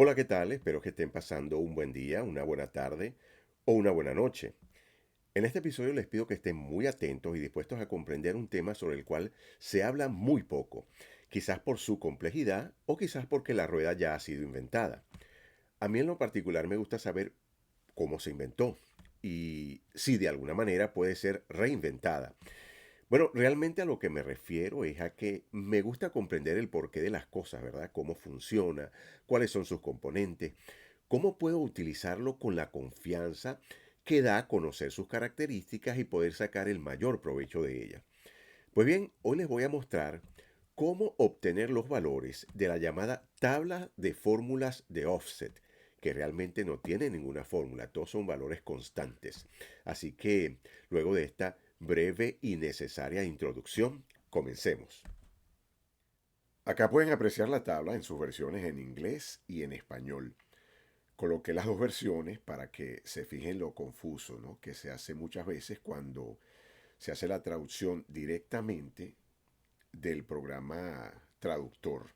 Hola, ¿qué tal? Espero que estén pasando un buen día, una buena tarde o una buena noche. En este episodio les pido que estén muy atentos y dispuestos a comprender un tema sobre el cual se habla muy poco, quizás por su complejidad o quizás porque la rueda ya ha sido inventada. A mí en lo particular me gusta saber cómo se inventó y si de alguna manera puede ser reinventada. Bueno, realmente a lo que me refiero es a que me gusta comprender el porqué de las cosas, ¿verdad? Cómo funciona, cuáles son sus componentes, cómo puedo utilizarlo con la confianza que da a conocer sus características y poder sacar el mayor provecho de ellas. Pues bien, hoy les voy a mostrar cómo obtener los valores de la llamada tabla de fórmulas de offset, que realmente no tiene ninguna fórmula, todos son valores constantes. Así que, luego de esta breve y necesaria introducción, comencemos. Acá pueden apreciar la tabla en sus versiones en inglés y en español. Coloqué las dos versiones para que se fijen lo confuso, ¿no?, que se hace muchas veces cuando se hace la traducción directamente del programa traductor.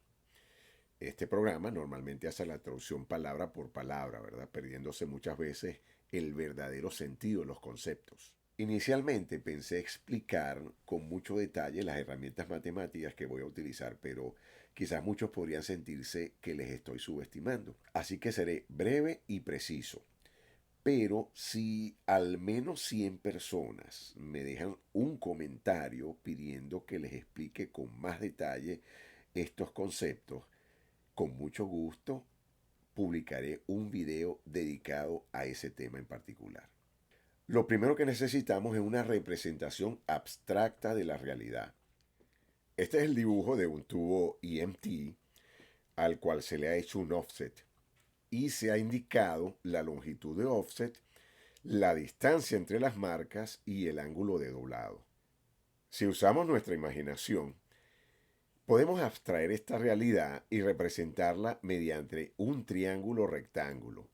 Este programa normalmente hace la traducción palabra por palabra, ¿verdad? Perdiéndose muchas veces el verdadero sentido de los conceptos. Inicialmente pensé explicar con mucho detalle las herramientas matemáticas que voy a utilizar, pero quizás muchos podrían sentirse que les estoy subestimando. Así que seré breve y preciso. Pero si al menos 100 personas me dejan un comentario pidiendo que les explique con más detalle estos conceptos, con mucho gusto publicaré un video dedicado a ese tema en particular. Lo primero que necesitamos es una representación abstracta de la realidad. Este es el dibujo de un tubo EMT al cual se le ha hecho un offset y se ha indicado la longitud de offset, la distancia entre las marcas y el ángulo de doblado. Si usamos nuestra imaginación, podemos abstraer esta realidad y representarla mediante un triángulo rectángulo,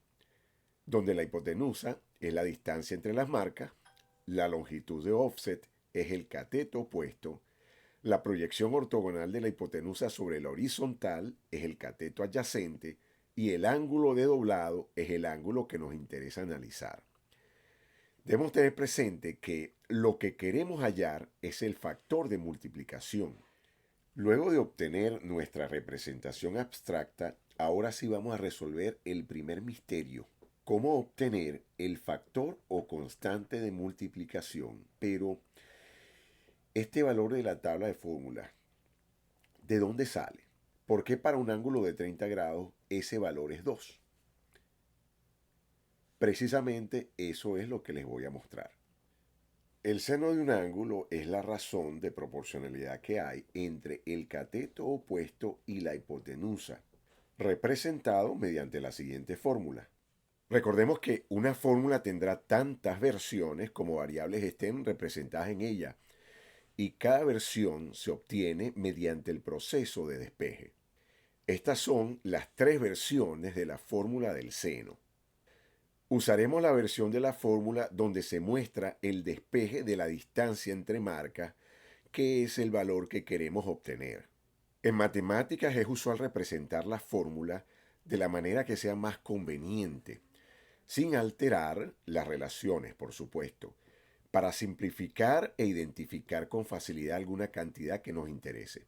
donde la hipotenusa es la distancia entre las marcas, la longitud de offset es el cateto opuesto, la proyección ortogonal de la hipotenusa sobre la horizontal es el cateto adyacente y el ángulo de doblado es el ángulo que nos interesa analizar. Debemos tener presente que lo que queremos hallar es el factor de multiplicación. Luego de obtener nuestra representación abstracta, ahora sí vamos a resolver el primer misterio: cómo obtener el factor o constante de multiplicación. Pero este valor de la tabla de fórmulas, ¿de dónde sale? ¿Por qué para un ángulo de 30 grados ese valor es 2? Precisamente eso es lo que les voy a mostrar. El seno de un ángulo es la razón de proporcionalidad que hay entre el cateto opuesto y la hipotenusa, representado mediante la siguiente fórmula. Recordemos que una fórmula tendrá tantas versiones como variables estén representadas en ella, y cada versión se obtiene mediante el proceso de despeje. Estas son las tres versiones de la fórmula del seno. Usaremos la versión de la fórmula donde se muestra el despeje de la distancia entre marcas, que es el valor que queremos obtener. En matemáticas es usual representar la fórmula de la manera que sea más conveniente, sin alterar las relaciones, por supuesto, para simplificar e identificar con facilidad alguna cantidad que nos interese.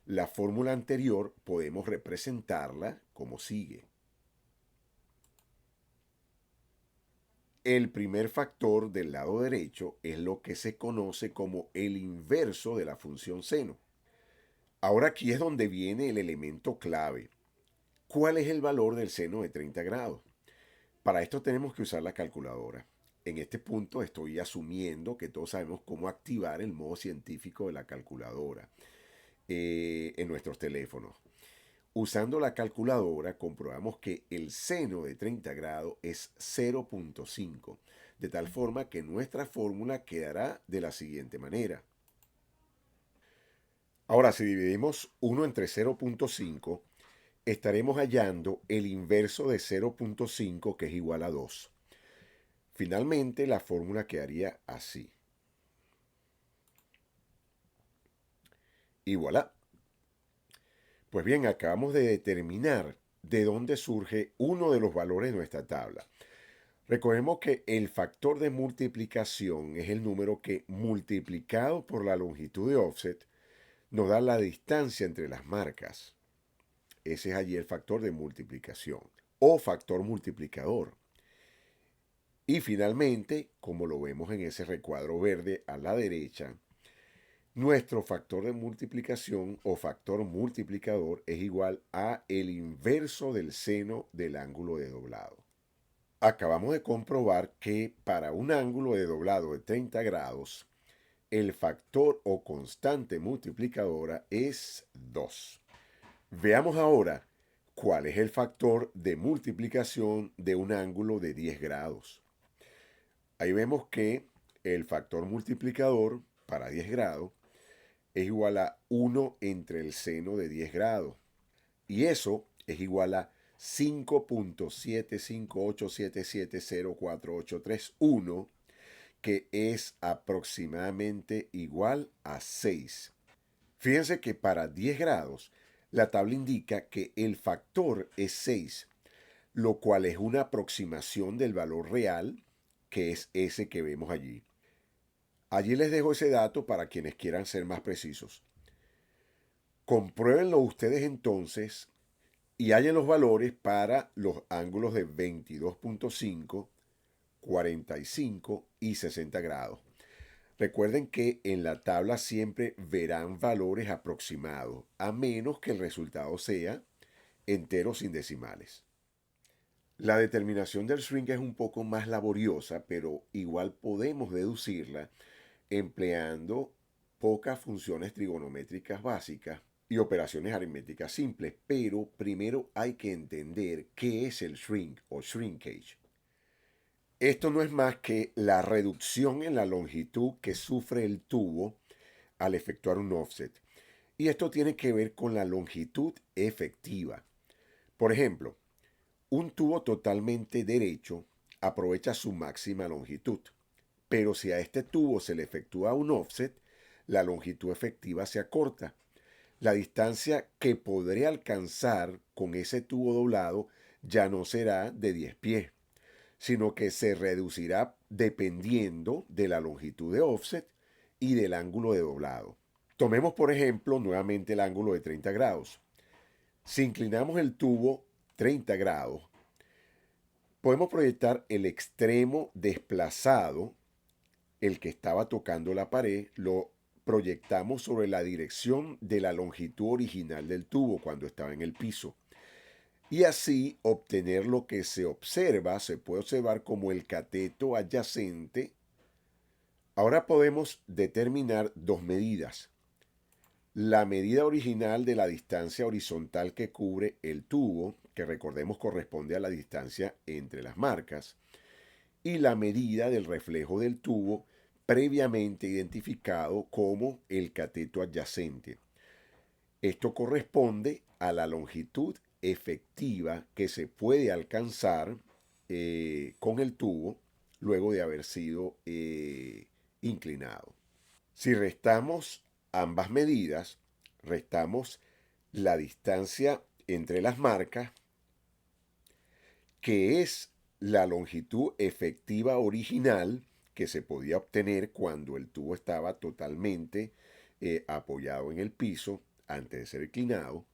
La fórmula anterior podemos representarla como sigue. El primer factor del lado derecho es lo que se conoce como el inverso de la función seno. Ahora aquí es donde viene el elemento clave. ¿Cuál es el valor del seno de 30 grados? Para esto tenemos que usar la calculadora. En este punto estoy asumiendo que todos sabemos cómo activar el modo científico de la calculadora en nuestros teléfonos. Usando la calculadora comprobamos que el seno de 30 grados es 0.5, de tal forma que nuestra fórmula quedará de la siguiente manera. Ahora, si dividimos 1 entre 0.5, estaremos hallando el inverso de 0.5, que es igual a 2. Finalmente, la fórmula quedaría así. Y voilà. Pues bien, acabamos de determinar de dónde surge uno de los valores de nuestra tabla. Recordemos que el factor de multiplicación es el número que, multiplicado por la longitud de offset, nos da la distancia entre las marcas. Ese es allí el factor de multiplicación o factor multiplicador. Y finalmente, como lo vemos en ese recuadro verde a la derecha, nuestro factor de multiplicación o factor multiplicador es igual a el inverso del seno del ángulo de doblado. Acabamos de comprobar que para un ángulo de doblado de 30 grados, el factor o constante multiplicadora es 2. Veamos ahora cuál es el factor de multiplicación de un ángulo de 10 grados. Ahí vemos que el factor multiplicador para 10 grados es igual a 1 entre el seno de 10 grados. Y eso es igual a 5.758770483.1, que es aproximadamente igual a 6. Fíjense que para 10 grados la tabla indica que el factor es 6, lo cual es una aproximación del valor real, que es ese que vemos allí. Allí les dejo ese dato para quienes quieran ser más precisos. Compruébenlo ustedes entonces y hallen los valores para los ángulos de 22.5, 45 y 60 grados. Recuerden que en la tabla siempre verán valores aproximados, a menos que el resultado sea entero sin decimales. La determinación del shrink es un poco más laboriosa, pero igual podemos deducirla empleando pocas funciones trigonométricas básicas y operaciones aritméticas simples, pero primero hay que entender qué es el shrink o shrinkage. Esto no es más que la reducción en la longitud que sufre el tubo al efectuar un offset. Y esto tiene que ver con la longitud efectiva. Por ejemplo, un tubo totalmente derecho aprovecha su máxima longitud, pero si a este tubo se le efectúa un offset, la longitud efectiva se acorta. La distancia que podré alcanzar con ese tubo doblado ya no será de 10 pies, sino que se reducirá dependiendo de la longitud de offset y del ángulo de doblado. Tomemos por ejemplo nuevamente el ángulo de 30 grados. Si inclinamos el tubo 30 grados, podemos proyectar el extremo desplazado, el que estaba tocando la pared, lo proyectamos sobre la dirección de la longitud original del tubo cuando estaba en el piso. Y así obtener lo que se puede observar como el cateto adyacente. Ahora podemos determinar dos medidas. La medida original de la distancia horizontal que cubre el tubo, que recordemos corresponde a la distancia entre las marcas, y la medida del reflejo del tubo previamente identificado como el cateto adyacente. Esto corresponde a la longitud efectiva que se puede alcanzar con el tubo luego de haber sido inclinado. Si restamos ambas medidas, restamos la distancia entre las marcas, que es la longitud efectiva original que se podía obtener cuando el tubo estaba totalmente apoyado en el piso antes de ser inclinado.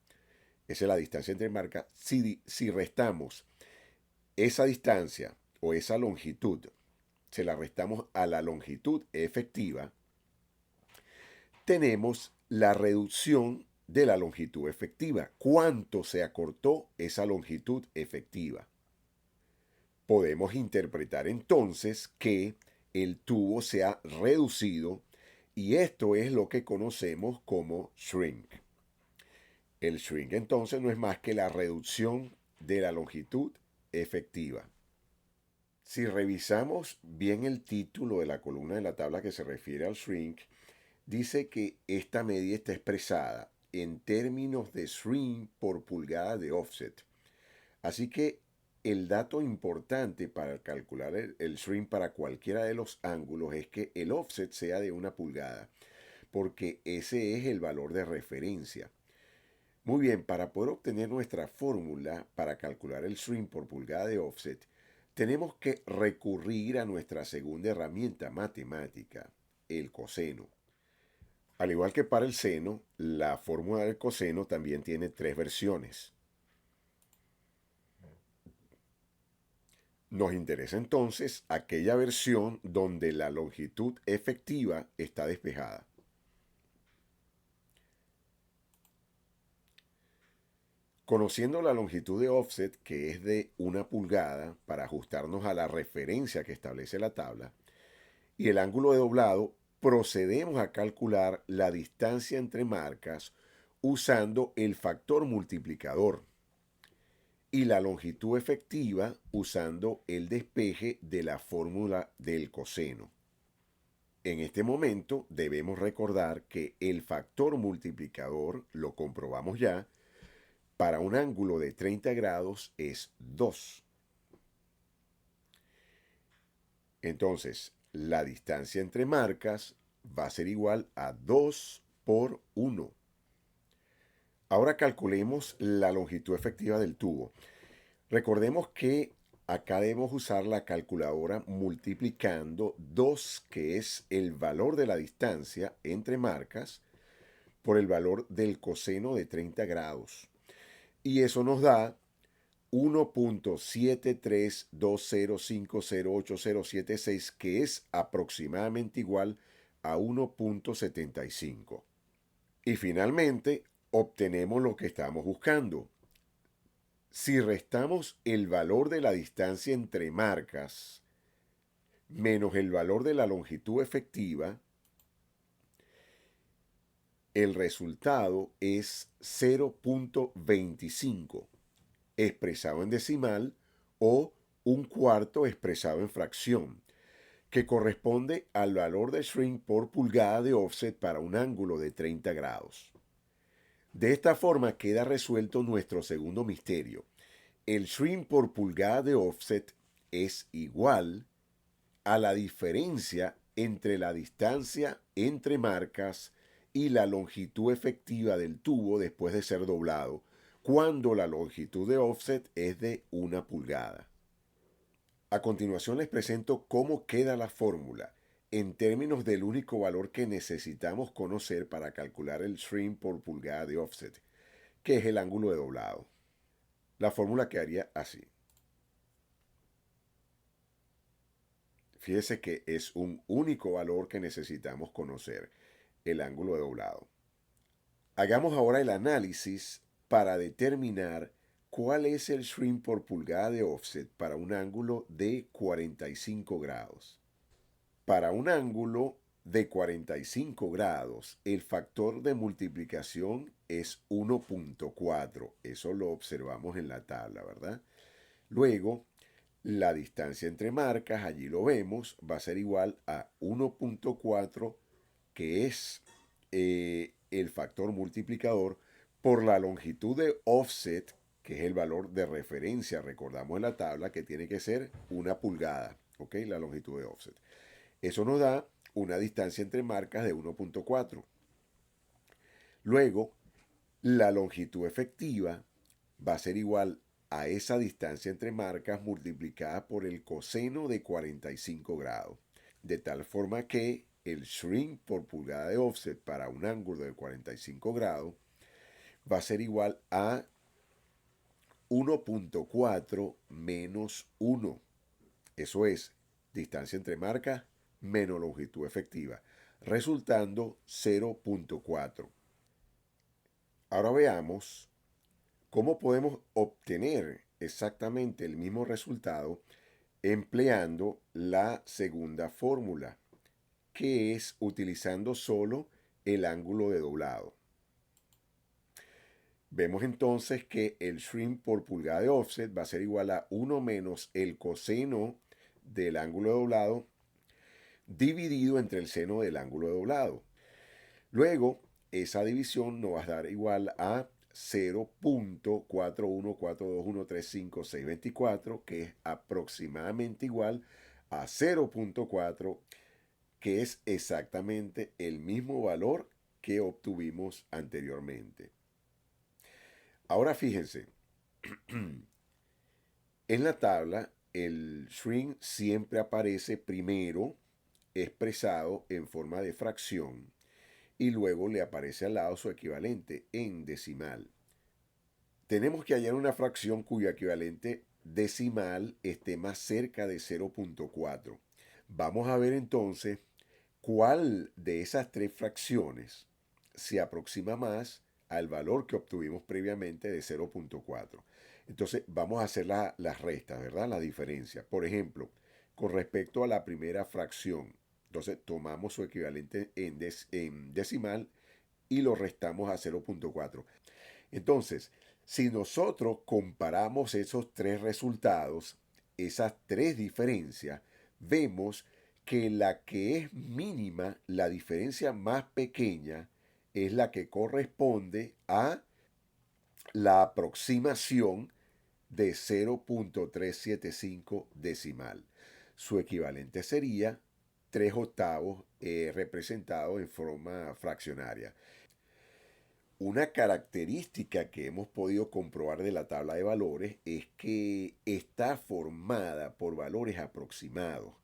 Esa es la distancia entre marcas. Si restamos esa distancia o esa longitud, se la restamos a la longitud efectiva, tenemos la reducción de la longitud efectiva. ¿Cuánto se acortó esa longitud efectiva? Podemos interpretar entonces que el tubo se ha reducido y esto es lo que conocemos como shrink. El shrink entonces no es más que la reducción de la longitud efectiva. Si revisamos bien el título de la columna de la tabla que se refiere al shrink, dice que esta medida está expresada en términos de shrink por pulgada de offset. Así que el dato importante para calcular el shrink para cualquiera de los ángulos es que el offset sea de 1 pulgada, porque ese es el valor de referencia. Muy bien, para poder obtener nuestra fórmula para calcular el shrink por pulgada de offset, tenemos que recurrir a nuestra segunda herramienta matemática, el coseno. Al igual que para el seno, la fórmula del coseno también tiene tres versiones. Nos interesa entonces aquella versión donde la longitud efectiva está despejada. Conociendo la longitud de offset, que es de 1 pulgada, para ajustarnos a la referencia que establece la tabla, y el ángulo de doblado, procedemos a calcular la distancia entre marcas usando el factor multiplicador y la longitud efectiva usando el despeje de la fórmula del coseno. En este momento debemos recordar que el factor multiplicador, lo comprobamos ya, para un ángulo de 30 grados es 2. Entonces, la distancia entre marcas va a ser igual a 2 por 1. Ahora calculemos la longitud efectiva del tubo. Recordemos que acá debemos usar la calculadora multiplicando 2, que es el valor de la distancia entre marcas, por el valor del coseno de 30 grados. Y eso nos da 1.7320508076, que es aproximadamente igual a 1.75. Y finalmente, obtenemos lo que estamos buscando. Si restamos el valor de la distancia entre marcas menos el valor de la longitud efectiva, el resultado es 0.25 expresado en decimal o un cuarto expresado en fracción, que corresponde al valor de shrink por pulgada de offset para un ángulo de 30 grados. De esta forma queda resuelto nuestro segundo misterio. El shrink por pulgada de offset es igual a la diferencia entre la distancia entre marcas y la longitud efectiva del tubo después de ser doblado, cuando la longitud de offset es de 1 pulgada. A continuación les presento cómo queda la fórmula en términos del único valor que necesitamos conocer para calcular el shrink por pulgada de offset, que es el ángulo de doblado. La fórmula quedaría así. Fíjese que es un único valor que necesitamos conocer, el ángulo de doblado. Hagamos ahora el análisis para determinar cuál es el shrink por pulgada de offset para un ángulo de 45 grados. Para un ángulo de 45 grados, el factor de multiplicación es 1.4. Eso lo observamos en la tabla, ¿verdad? Luego, la distancia entre marcas, allí lo vemos, va a ser igual a 1.4, que es el factor multiplicador, por la longitud de offset, que es el valor de referencia, recordamos en la tabla que tiene que ser 1 pulgada, ¿ok? La longitud de offset. Eso nos da una distancia entre marcas de 1.4. Luego, la longitud efectiva va a ser igual a esa distancia entre marcas multiplicada por el coseno de 45 grados. De tal forma que el shrink por pulgada de offset para un ángulo de 45 grados va a ser igual a 1.4 menos 1. Eso es distancia entre marcas menos longitud efectiva, resultando 0.4. Ahora veamos cómo podemos obtener exactamente el mismo resultado empleando la segunda fórmula, que es utilizando solo el ángulo de doblado. Vemos entonces que el shrink por pulgada de offset va a ser igual a 1 menos el coseno del ángulo de doblado dividido entre el seno del ángulo de doblado. Luego, esa división nos va a dar igual a 0.41421356624, que es aproximadamente igual a 0.4, que es exactamente el mismo valor que obtuvimos anteriormente. Ahora fíjense, en la tabla el shrink siempre aparece primero expresado en forma de fracción y luego le aparece al lado su equivalente en decimal. Tenemos que hallar una fracción cuyo equivalente decimal esté más cerca de 0.4. Vamos a ver entonces cuál de esas tres fracciones se aproxima más al valor que obtuvimos previamente de 0.4. Entonces vamos a hacer las restas, ¿verdad? La diferencia. Por ejemplo, con respecto a la primera fracción, entonces tomamos su equivalente en decimal y lo restamos a 0.4. Entonces, si nosotros comparamos esos tres resultados, esas tres diferencias, vemos que la que es mínima, la diferencia más pequeña, es la que corresponde a la aproximación de 0.375 decimal. Su equivalente sería 3 octavos representado en forma fraccionaria. Una característica que hemos podido comprobar de la tabla de valores es que está formada por valores aproximados,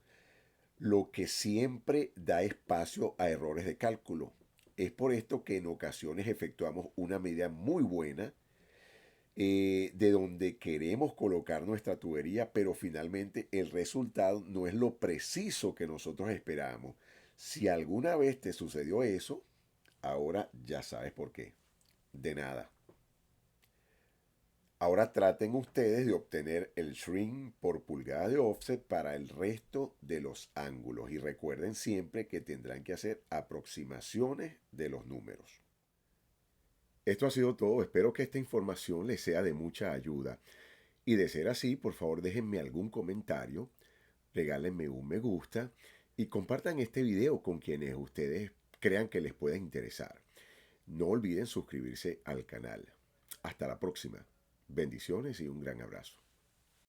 lo que siempre da espacio a errores de cálculo. Es por esto que en ocasiones efectuamos una medida muy buena de donde queremos colocar nuestra tubería, pero finalmente el resultado no es lo preciso que nosotros esperamos. Si alguna vez te sucedió eso, ahora ya sabes por qué. De nada. Ahora traten ustedes de obtener el shrink por pulgada de offset para el resto de los ángulos y recuerden siempre que tendrán que hacer aproximaciones de los números. Esto ha sido todo, espero que esta información les sea de mucha ayuda y de ser así, por favor déjenme algún comentario, regálenme un me gusta y compartan este video con quienes ustedes crean que les pueda interesar. No olviden suscribirse al canal. Hasta la próxima. Bendiciones y un gran abrazo.